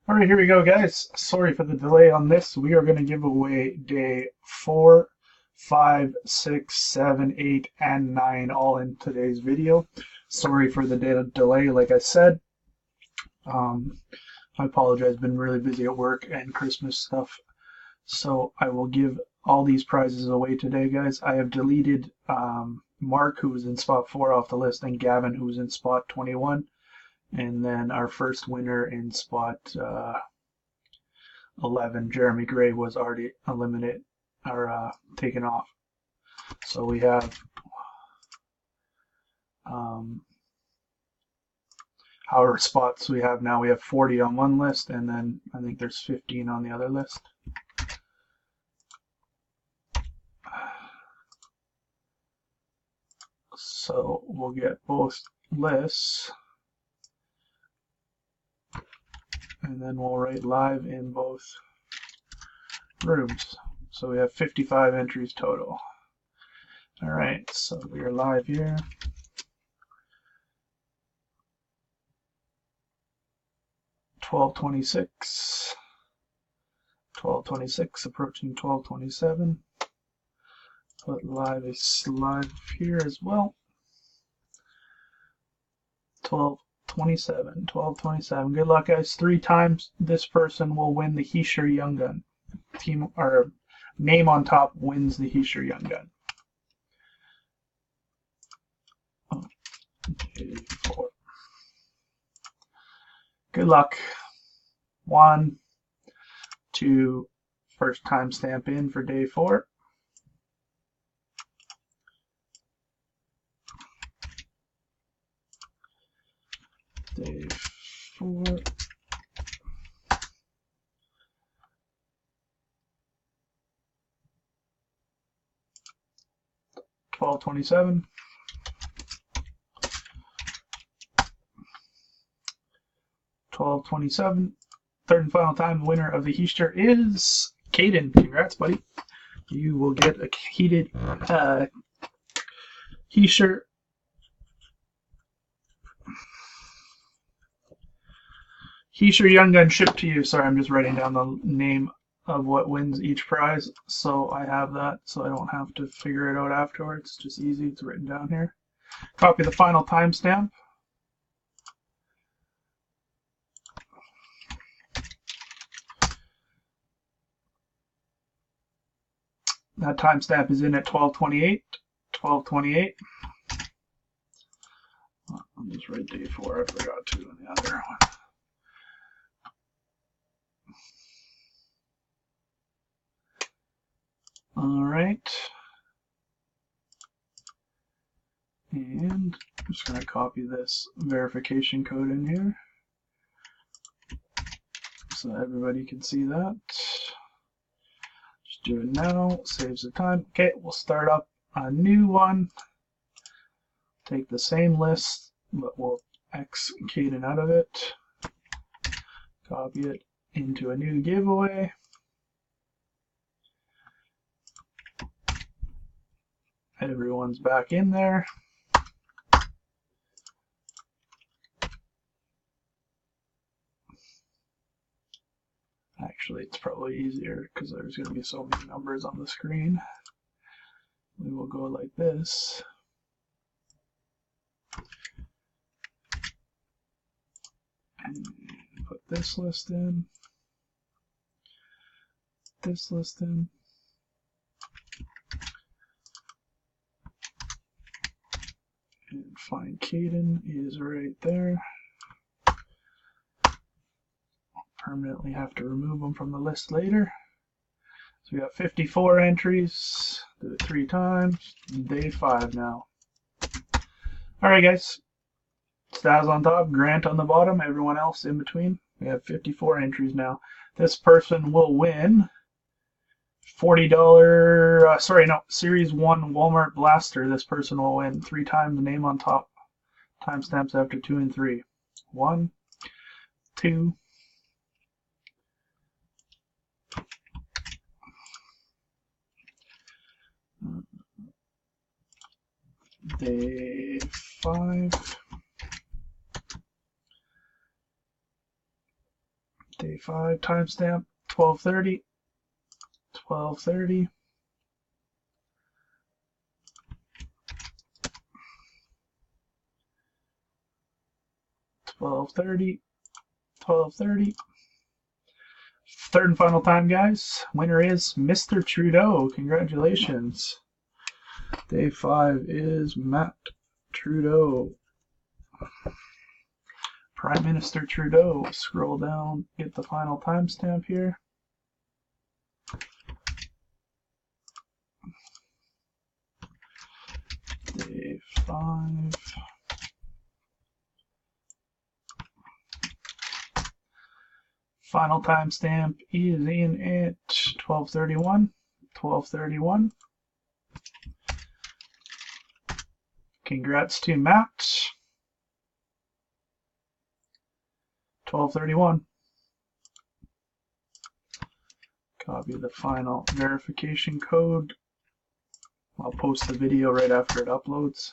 All right, here we go, guys. Sorry for the delay on this. We are going to give away day 4, 5, 6, 7, 8, and 9 all in today's video. Sorry for the delay, like I said. Um, I apologize. Been really busy at work and Christmas stuff. So I will give all these prizes away today, guys. I have deleted Mark, who was in spot 4, off the list, and Gavin, who was in spot 21. And then our first winner in spot 11, Jeremy Gray, was already eliminated or taken off. So we have however spots we have now. We have 40 on one list, and then I think there's 15 on the other list. So we'll get both lists, and then we'll write live in both rooms. So we have 55 entries total. All right, so we are live here. 12:26, 12:26, approaching 12:27. Put live is live here as well. 12:27, 12:27. Good luck, guys. 3 times this person will win the Heesher Young Gun. Team or name on top wins the Heesher Young Gun. Okay, 4. Good luck. 1, 2, first time stamp in for day 4. Day 4. 12:27. 12:27. Third and final time, the winner of the Heesher is Caden. Congrats, buddy. You will get a heated Heesher Young Gun shipped to you. Sorry, I'm just writing down the name of what wins each prize, so I have that, so I don't have to figure it out afterwards. It's just easy. It's written down here. Copy the final timestamp. That timestamp is in at 12:28. 12:28. I'll just write day 4. I forgot to on the other one. All right. And I'm just going to copy this verification code in here so everybody can see that. Just do it now, saves the time. Okay, we'll start up a new one. Take the same list, but we'll X Caden out of it. Copy it into a new giveaway. Everyone's back in there. Actually, it's probably easier because there's going to be so many numbers on the screen. We will go like this. And put this list in. This list in. And find Caden is right there. Permanently have to remove them from the list later. So we got 54 entries. Did it 3 times. Day 5 now. Alright, guys. Stas on top, Grant on the bottom, everyone else in between. We have 54 entries now. This person will win $40, Series 1 Walmart Blaster. This person will win 3 times the name on top. Timestamps after 2 and 3. 1, 2, day 5. Day 5 timestamp 12:30. 12:30. 12:30. 12:30. Third and final time, guys. Winner is Mr. Trudeau. Congratulations. Day 5 is Matt Trudeau. Prime Minister Trudeau. Scroll down, get the final timestamp here. Day 5. Final timestamp is in at 12:31. 12:31. Congrats to Matt. 12:31. Copy the final verification code. I'll post the video right after it uploads.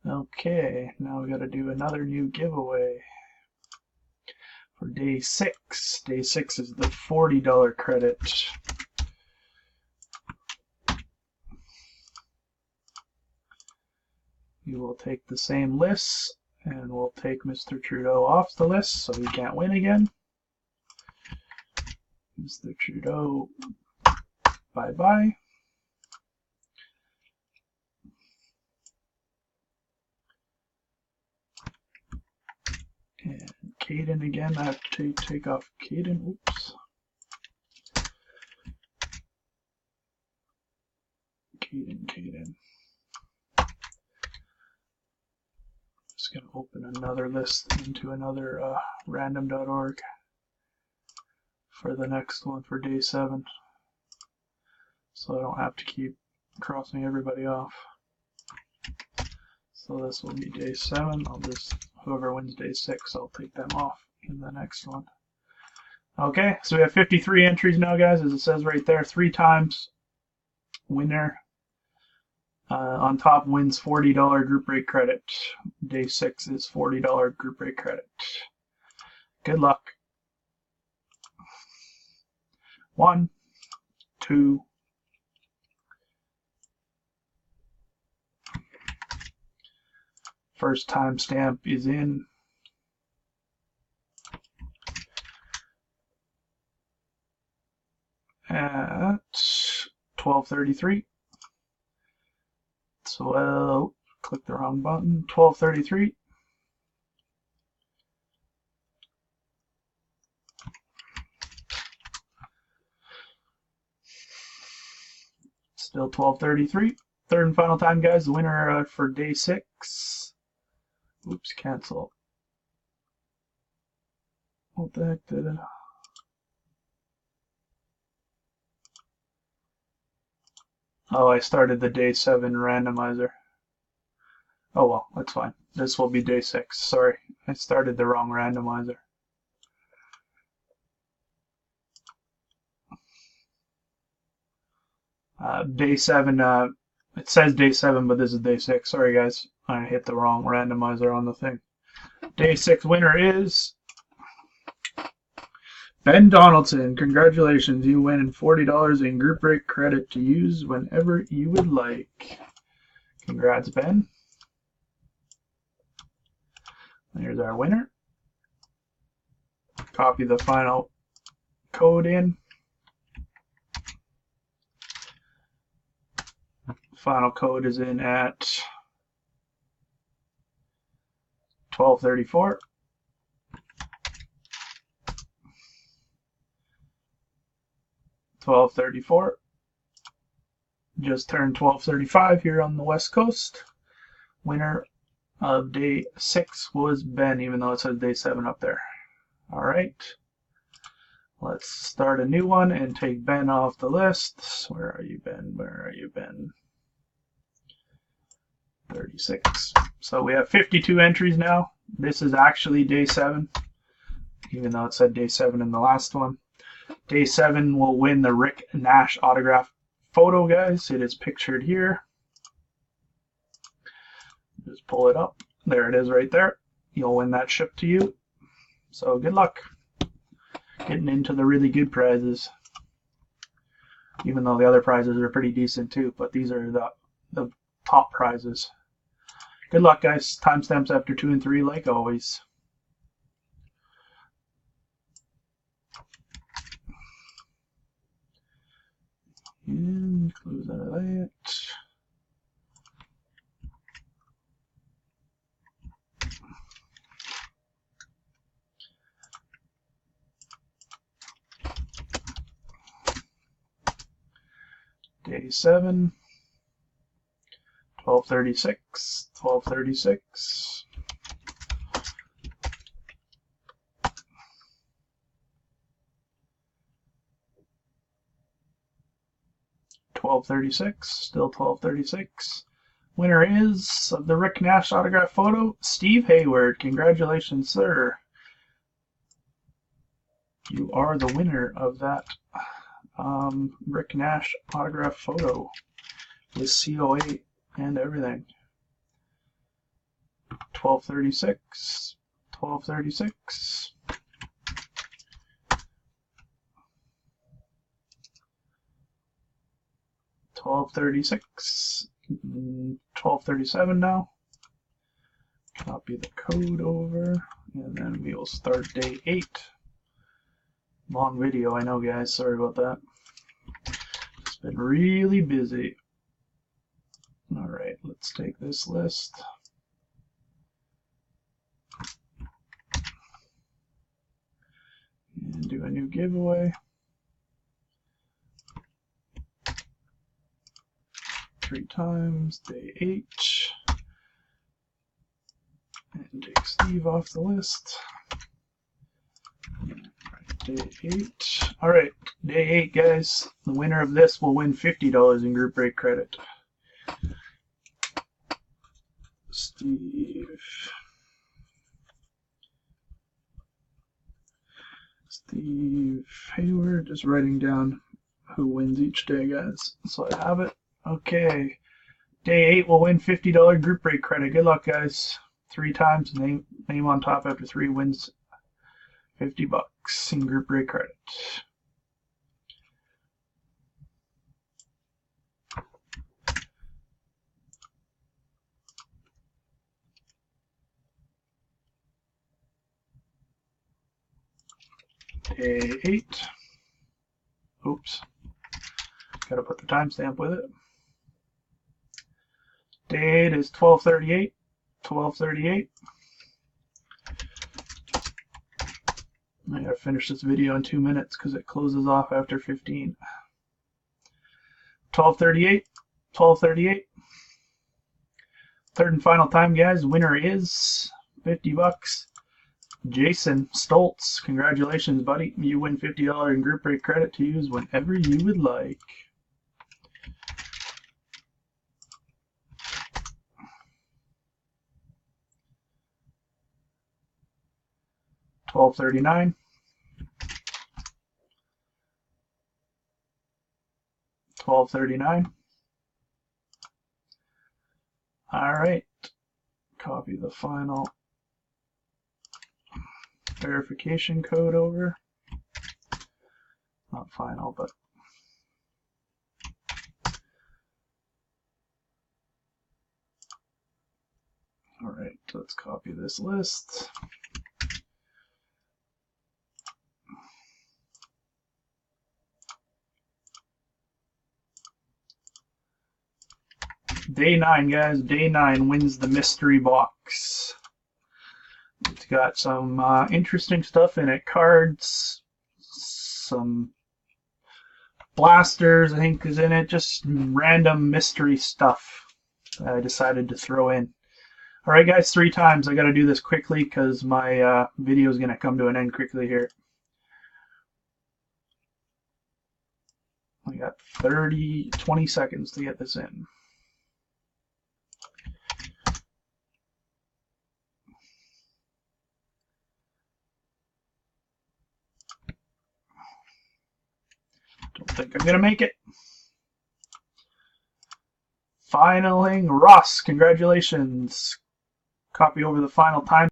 Okay, now we got to do another new giveaway for day 6. Day 6 is the $40 credit. We will take the same list and we'll take Mr. Trudeau off the list so he can't win again. Mr. Trudeau, bye-bye. And Caden again, I have to take off Caden, oops. Caden. Just gonna open another list into another random.org for the next one for day 7. So I don't have to keep crossing everybody off. So this will be day 7. I'll just, whoever wins day 6, I'll take them off in the next one. Okay, so we have 53 entries now, guys, as it says right there. 3 times winner. On top wins $40 group rate credit. Day 6 is $40 group rate credit. Good luck. 1, 2, first timestamp is in. At 12:33. So I'll click the wrong button. 12:33. Still 12:33. Third and final time, guys. The winner for day 6. Oops, cancel. What the heck did it? Oh, I started the day 7 randomizer. Oh well, that's fine. This will be day 6. Sorry, I started the wrong randomizer. Day 7, it says day 7, but this is day 6. Sorry guys, I hit the wrong randomizer on the thing. Day 6 winner is Ben Donaldson. Congratulations, you win $40 in group rate credit to use whenever you would like. Congrats, Ben. There's our winner. Copy the final code in. Final code is in at 12:34. 12:34. Just turned 12:35 here on the West Coast. Winner of day 6 was Ben, even though it says day 7 up there. All right. Let's start a new one and take Ben off the list. Where are you, Ben? Where are you, Ben? 36. So we have 52 entries now. This is actually day 7, even though it said day 7 in the last one. Day 7 will win the Rick Nash autograph photo, guys. It is pictured here. Just pull it up. There it is right there. You'll win that shipped to you. So good luck getting into the really good prizes. Even though the other prizes are pretty decent too, but these are the top prizes. Good luck, guys. Timestamps after 2 and 3, like always. And close out of that. Day 7, 1236, 1236. 1236, still 1236. Winner is of the Rick Nash autograph photo, Steve Hayward. Congratulations, sir. You are the winner of that Rick Nash autograph photo with COA and everything. 1236, 1236. 1236, 1237 now. Copy the code over, and then we will start day 8. Long video, I know, guys. Sorry about that. It's been really busy. Alright, let's take this list. And do a new giveaway. 3 times, day 8. And take Steve off the list. Day 8. Alright, day 8, guys. The winner of this will win $50 in group break credit. Steve Hayward, just writing down who wins each day, guys. So I have it. Okay. Day 8 will win $50 group break credit. Good luck, guys. 3 times, name on top after 3 wins $50 in group break credit. Day 8. Oops. Gotta put the timestamp with it. Day 8 is 1238. 1238. I gotta finish this video in 2 minutes because it closes off after 15. 1238. 1238. Third and final time, guys. Winner is $50. Jason Stoltz. Congratulations, buddy. You win $50 in group break credit to use whenever you would like. $12.39. $12.39. All right. Copy the final verification code over. Not final, but all right, let's copy this list. Day 9, guys. Day 9 wins the mystery box. It's got some interesting stuff in it. Cards, some blasters, I think, is in it. Just random mystery stuff that I decided to throw in. All right, guys, 3 times. I got to do this quickly because my video is going to come to an end quickly here. I got 20 seconds to get this in. Don't think I'm going to make it. Filing Ross, congratulations. copy over the final time